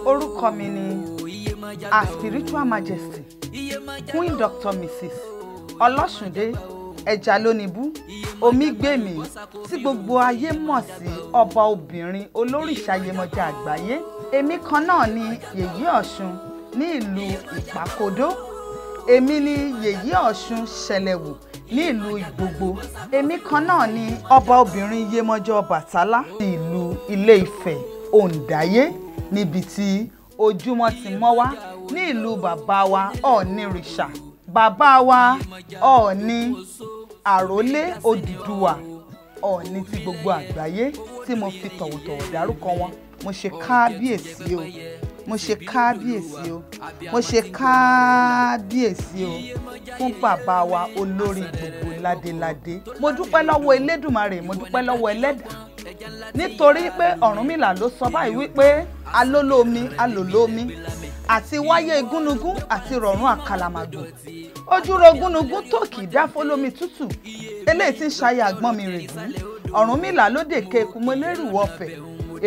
Orúkọ mi ni Her Spiritual Majesty Queen Dr. Mrs. Ọlọ́ṣùndé Ẹ̀jálónìbú Omígbèmí tí gbogbo ayé mọ̀ sí ọba obìnrin olórìṣà Yemọja àgbáyé. Èmi kan náà ni Yèyé Ọ̀ṣun ní ìlú Ìpàkodó. Èmi ni Yèyé Ọ̀ṣun Ṣẹlẹ̀wò ní ìlú Ìgbògbò. Èmi kan náà ni ọba obìnrin Yemọja Ọbàtálá ní ìlú Ilé Ifẹ̀ Òǹdáyé níbi tí ojúmọ́ ti mọ́ wá ní ìlú bàbá wa Ọ̀ọ̀nìrìṣà. Bàbá wa Ọọ̀ni Àrólé Odùduwà Ọọ̀ni ti gbogbo àgbáyé tí mo fi tọ̀wọ̀tọ̀wọ̀ dárúkọ wọn. Mo ṣe kábíyèsí o, mo ṣe kábíyèsí o, mo ṣe kábíyèsí o fún bàbá wa olórí gbogbo ládéládé. Mo dúpẹ́ lọ́wọ́ Elédùmarè, mo dúpẹ́ lọ́wọ́ Ẹlẹ́dàá nítorí pé Ọ̀rúnmìlà ló sọ báyìí wípé alólómi alòlómi àti wáyé gúnugún àti rọ̀rùn àkàlàmàgbò ojúro gúnugún tó kì í dá fólómi tútù eléyìí tí ń ṣayé àgbọ́n mi règún. Ọ̀rúnmìlà ló dèké eku mo lérù ọ̀fẹ́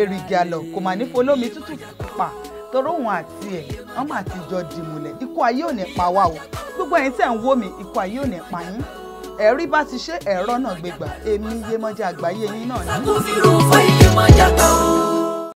èrìgì àlọ́ kò mà ní fólómi tútù pa torí òun àti ẹ̀ wọ́n mà ti jọ dìmùlẹ̀. Ikú ayé ò ní pa wá o, gbogbo ẹ̀yin tẹ̀ ń wò mí, ikú ayé ò ní pa yín. Ẹ̀rí bá ti ṣe ẹ̀rọ náà gbégbà. Èmi Yemọja àgbáyé yín náà ni.